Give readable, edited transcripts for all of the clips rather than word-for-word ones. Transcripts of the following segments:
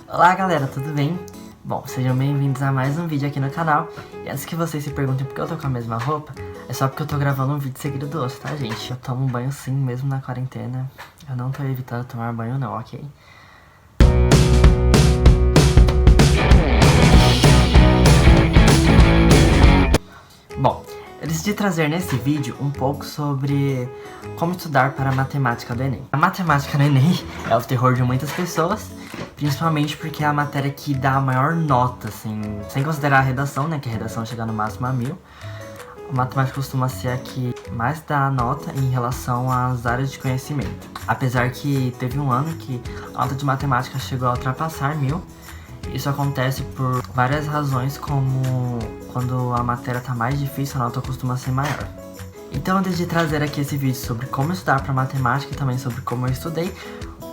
Olá galera, tudo bem? Bom, sejam bem-vindos a mais um vídeo aqui no canal. E antes que vocês se perguntem por que eu tô com a mesma roupa, é só porque eu tô gravando um vídeo seguido do outro, tá gente? Eu tomo um banho sim, mesmo na quarentena. Eu não tô evitando tomar banho não, ok? Bom, eu decidi trazer nesse vídeo um pouco sobre como estudar para a matemática do Enem. A matemática do Enem é o terror de muitas pessoas, principalmente porque é a matéria que dá a maior nota, assim, sem considerar a redação, né, que a redação chega no máximo a 1000. A matemática costuma ser a que mais dá nota em relação às áreas de conhecimento. Apesar que teve um ano que a nota de matemática chegou a ultrapassar 1000. Isso acontece por várias razões, como quando a matéria tá mais difícil, a nota costuma ser maior. Então eu decidi trazer aqui esse vídeo sobre como estudar para matemática e também sobre como eu estudei,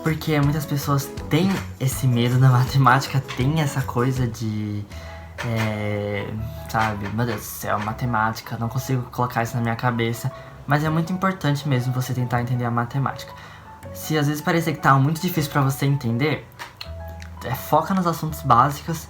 porque muitas pessoas têm esse medo da matemática, tem essa coisa de... sabe, meu Deus do céu, matemática, não consigo colocar isso na minha cabeça, mas é muito importante mesmo você tentar entender a matemática. Se às vezes parecer que tá muito difícil para você entender, foca nos assuntos básicos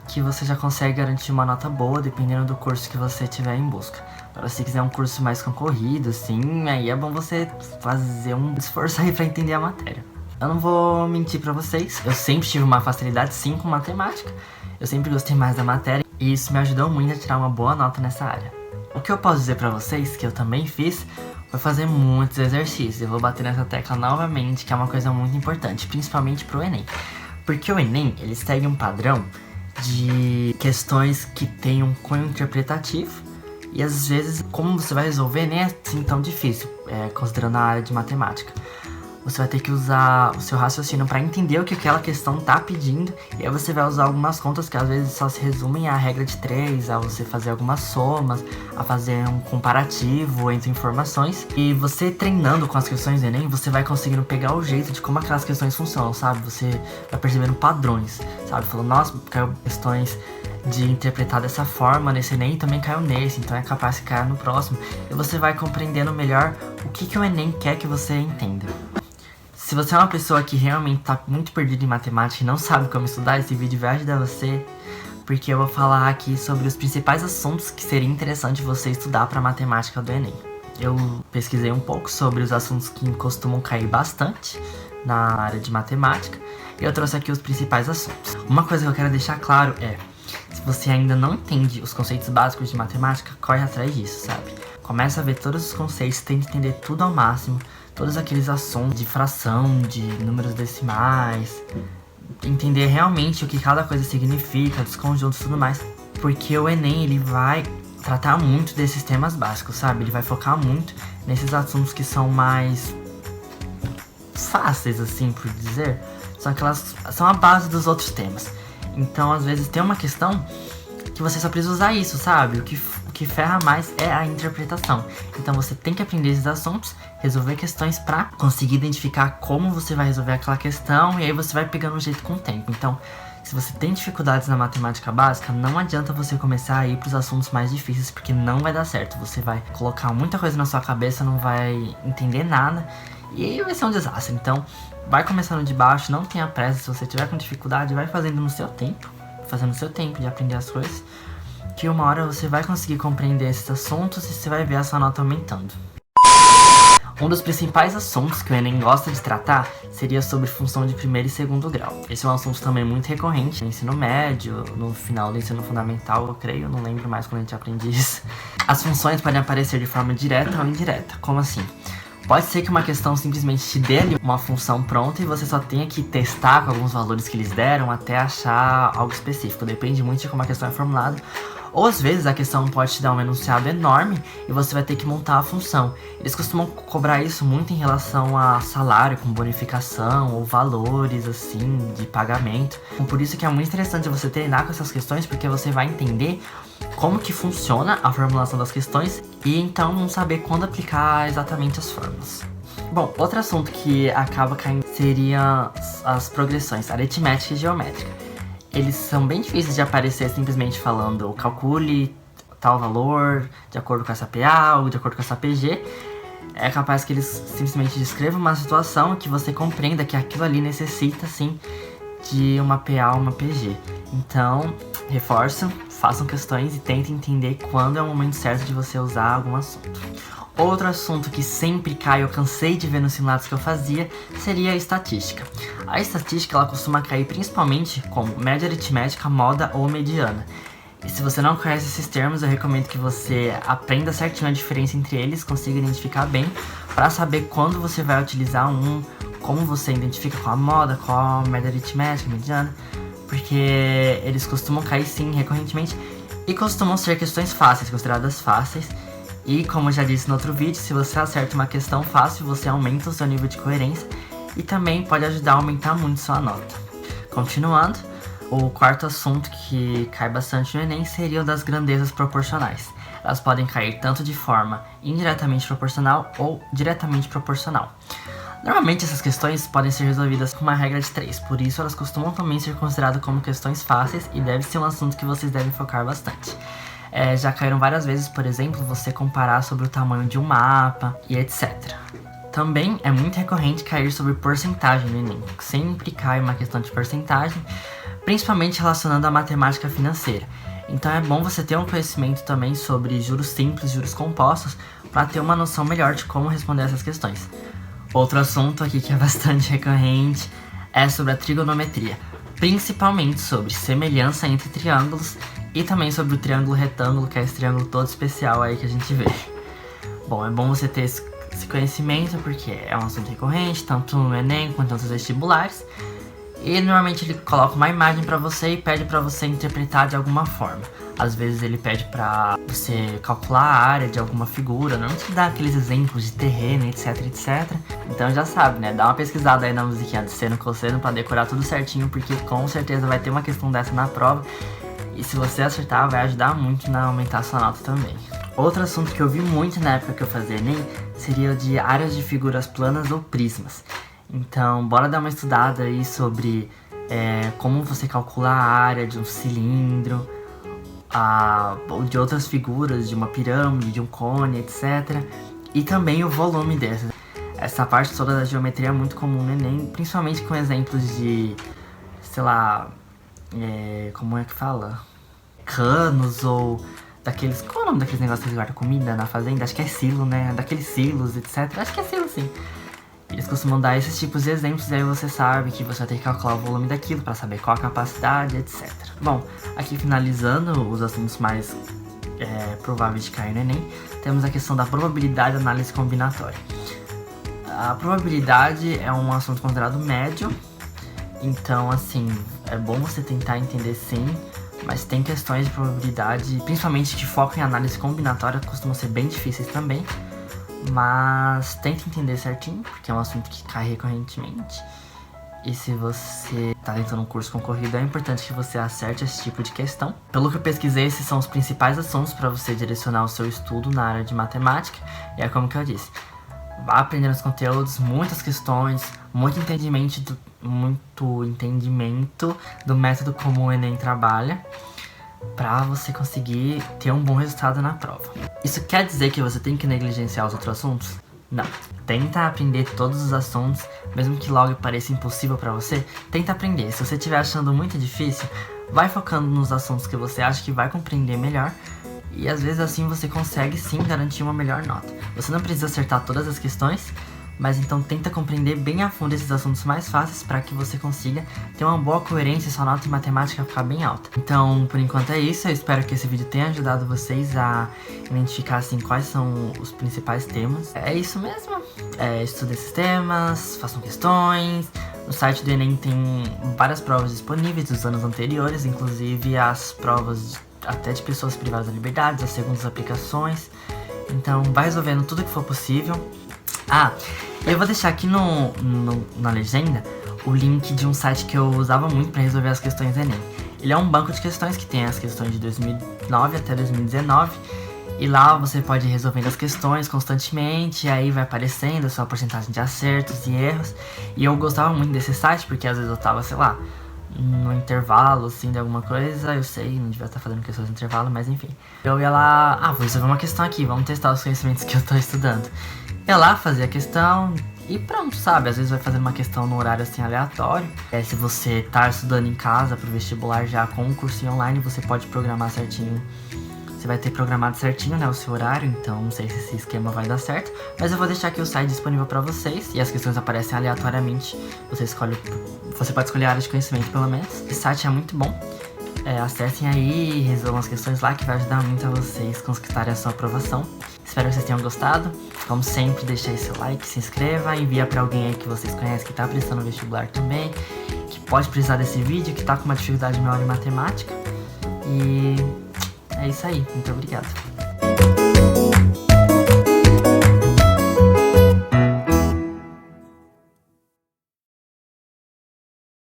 que você já consegue garantir uma nota boa, dependendo do curso que você tiver em busca. Agora, se quiser um curso mais concorrido, sim, aí é bom você fazer um esforço aí pra entender a matéria. Eu não vou mentir pra vocês, eu sempre tive uma facilidade sim com matemática, eu sempre gostei mais da matéria, e isso me ajudou muito a tirar uma boa nota nessa área. O que eu posso dizer pra vocês, que eu também fiz, foi fazer muitos exercícios. Eu vou bater nessa tecla novamente, que é uma coisa muito importante, principalmente pro Enem. Porque o Enem, ele segue um padrão de questões que tem um cunho interpretativo e às vezes, como você vai resolver, nem é assim tão difícil, considerando a área de matemática. Você vai ter que usar o seu raciocínio para entender o que aquela questão tá pedindo, e aí você vai usar algumas contas que às vezes só se resumem à regra de 3, a você fazer algumas somas, a fazer um comparativo entre informações. E você treinando com as questões do Enem, você vai conseguindo pegar o jeito de como aquelas questões funcionam, sabe? Você vai percebendo padrões, sabe? Falando, nossa, caiu questões de interpretar dessa forma nesse Enem, também caiu nesse, então é capaz de cair no próximo. E você vai compreendendo melhor o que o Enem quer que você entenda. Se você é uma pessoa que realmente tá muito perdida em matemática e não sabe como estudar, esse vídeo vai ajudar você, porque eu vou falar aqui sobre os principais assuntos que seria interessante você estudar para matemática do Enem. Eu pesquisei um pouco sobre os assuntos que costumam cair bastante na área de matemática, e eu trouxe aqui os principais assuntos. Uma coisa que eu quero deixar claro é, se você ainda não entende os conceitos básicos de matemática, corre atrás disso, sabe? Começa a ver todos os conceitos, tenta entender tudo ao máximo, todos aqueles assuntos de fração, de números decimais, entender realmente o que cada coisa significa, dos conjuntos e tudo mais. Porque o Enem, ele vai tratar muito desses temas básicos, sabe? Ele vai focar muito nesses assuntos que são mais fáceis, assim, por dizer. São a base dos outros temas. Então, às vezes, tem uma questão que você só precisa usar isso, sabe? O que ferra mais é a interpretação. Então você tem que aprender esses assuntos, resolver questões pra conseguir identificar como você vai resolver aquela questão, e aí você vai pegando um jeito com o tempo. Então, se você tem dificuldades na matemática básica, não adianta você começar a ir pros assuntos mais difíceis, porque não vai dar certo. Você vai colocar muita coisa na sua cabeça, não vai entender nada, e aí vai ser um desastre. Então, vai começando de baixo, não tenha pressa. Se você tiver com dificuldade, vai fazendo no seu tempo, de aprender as coisas, que uma hora você vai conseguir compreender esses assuntos e você vai ver a sua nota aumentando. Um dos principais assuntos que o Enem gosta de tratar seria sobre função de primeiro e segundo grau. Esse é um assunto também muito recorrente no ensino médio, no final do ensino fundamental, eu creio, não lembro mais quando a gente aprende isso. As funções podem aparecer de forma direta ou indireta. Como assim? Pode ser que uma questão simplesmente te dê ali uma função pronta e você só tenha que testar com alguns valores que eles deram até achar algo específico. Depende muito de como a questão é formulada. Ou às vezes a questão pode te dar um enunciado enorme e você vai ter que montar a função. Eles costumam cobrar isso muito em relação a salário com bonificação ou valores assim de pagamento. Então, por isso que é muito interessante você treinar com essas questões, porque você vai entender como que funciona a formulação das questões e então saber quando aplicar exatamente as fórmulas. Bom, outro assunto que acaba caindo seria as progressões aritmética e geométrica. Eles são bem difíceis de aparecer simplesmente falando calcule tal valor de acordo com essa PA ou de acordo com essa PG. É capaz que eles simplesmente descrevam uma situação que você compreenda que aquilo ali necessita, sim, de uma PA ou uma PG. Então, reforço, façam questões e tentem entender quando é o momento certo de você usar algum assunto. Outro assunto que sempre cai, eu cansei de ver nos simulados que eu fazia, seria a estatística. A estatística ela costuma cair principalmente como média aritmética, moda ou mediana. E se você não conhece esses termos, eu recomendo que você aprenda certinho a diferença entre eles, consiga identificar bem, para saber quando você vai utilizar um, como você identifica qual a moda, qual a média aritmética, mediana, porque eles costumam cair sim recorrentemente e costumam ser questões fáceis, consideradas fáceis. E como eu já disse no outro vídeo, se você acerta uma questão fácil, você aumenta o seu nível de coerência e também pode ajudar a aumentar muito sua nota. Continuando, o quarto assunto que cai bastante no Enem seria o das grandezas proporcionais. Elas podem cair tanto de forma indiretamente proporcional ou diretamente proporcional. Normalmente essas questões podem ser resolvidas com uma regra de 3, por isso elas costumam também ser consideradas como questões fáceis e deve ser um assunto que vocês devem focar bastante. Já caíram várias vezes, por exemplo, você comparar sobre o tamanho de um mapa e etc. Também é muito recorrente cair sobre porcentagem no Enem. Sempre cai uma questão de porcentagem, principalmente relacionando à matemática financeira. Então é bom você ter um conhecimento também sobre juros simples, juros compostos, para ter uma noção melhor de como responder essas questões. Outro assunto aqui que é bastante recorrente é sobre a trigonometria, principalmente sobre semelhança entre triângulos e também sobre o triângulo retângulo, que é esse triângulo todo especial aí que a gente vê. Bom, é bom você ter esse conhecimento porque é um assunto recorrente, tanto no Enem quanto nos vestibulares. E normalmente ele coloca uma imagem pra você e pede pra você interpretar de alguma forma. Às vezes ele pede pra você calcular a área de alguma figura, normalmente dá aqueles exemplos de terreno, etc, etc. Então já sabe, né? Dá uma pesquisada aí na musiquinha de seno, cosseno pra decorar tudo certinho, porque com certeza vai ter uma questão dessa na prova. E se você acertar, vai ajudar muito na aumentar a sua nota também. Outro assunto que eu vi muito na época que eu fazia Enem seria o de áreas de figuras planas ou prismas. Então, bora dar uma estudada aí sobre como você calcula a área de um cilindro, ou de outras figuras, de uma pirâmide, de um cone, etc. E também o volume dessas. Essa parte toda da geometria é muito comum no Enem, principalmente com exemplos de, sei lá, como é que fala? Canos ou daqueles... Qual é o nome daqueles negócios que guardam comida na fazenda? Acho que é silo, né? Daqueles silos, etc. Acho que é silo, sim. Eles costumam dar esses tipos de exemplos e aí você sabe que você vai ter que calcular o volume daquilo para saber qual a capacidade, etc. Bom, aqui finalizando os assuntos mais prováveis de cair no Enem, temos a questão da probabilidade de análise combinatória. A probabilidade é um assunto considerado médio, então assim, é bom você tentar entender sim, mas tem questões de probabilidade, principalmente que focam em análise combinatória, costumam ser bem difíceis também. Mas tente entender certinho, porque é um assunto que cai recorrentemente. E se você está tentando um curso concorrido, é importante que você acerte esse tipo de questão. Pelo que eu pesquisei, esses são os principais assuntos para você direcionar o seu estudo na área de matemática. E é como que eu disse, vá aprendendo os conteúdos, muitas questões, muito entendimento do método como o Enem trabalha, para você conseguir ter um bom resultado na prova. Isso quer dizer que você tem que negligenciar os outros assuntos? Não. Tenta aprender todos os assuntos, mesmo que logo pareça impossível para você, tenta aprender. Se você estiver achando muito difícil, vai focando nos assuntos que você acha que vai compreender melhor, e às vezes assim você consegue sim garantir uma melhor nota. Você não precisa acertar todas as questões, mas então tenta compreender bem a fundo esses assuntos mais fáceis para que você consiga ter uma boa coerência e sua nota em matemática ficar bem alta. Então, por enquanto é isso, eu espero que esse vídeo tenha ajudado vocês a identificar assim quais são os principais temas. É isso mesmo, estude esses temas, façam questões. No site do Enem tem várias provas disponíveis dos anos anteriores, inclusive as provas até de pessoas privadas da liberdade, as segundas aplicações. Então vai resolvendo tudo que for possível. Eu vou deixar aqui na legenda o link de um site que eu usava muito para resolver as questões do Enem. Ele é um banco de questões que tem as questões de 2009 até 2019. E lá você pode ir resolvendo as questões constantemente, e aí vai aparecendo a sua porcentagem de acertos e erros. E eu gostava muito desse site porque às vezes eu tava, sei lá, no intervalo, assim, de alguma coisa. Eu sei, não devia estar fazendo questões no intervalo, mas enfim. Eu ia lá, vou resolver uma questão aqui, vamos testar os conhecimentos que eu tô estudando. Ia lá, fazia a questão, e pronto, sabe? Às vezes vai fazendo uma questão no horário assim aleatório. Se você tá estudando em casa pro vestibular já com um cursinho online, você pode programar certinho. Você vai ter programado certinho, né, o seu horário, então não sei se esse esquema vai dar certo. Mas eu vou deixar aqui o site disponível pra vocês e as questões aparecem aleatoriamente. Você pode escolher a área de conhecimento pelo menos. Esse site é muito bom. Acessem aí, resolvam as questões lá que vai ajudar muito a vocês conquistarem a sua aprovação. Espero que vocês tenham gostado. Como sempre, deixa aí seu like, se inscreva, envia pra alguém aí que vocês conhecem que tá prestando vestibular também, que pode precisar desse vídeo, que tá com uma dificuldade maior em matemática. E é isso aí, muito obrigado.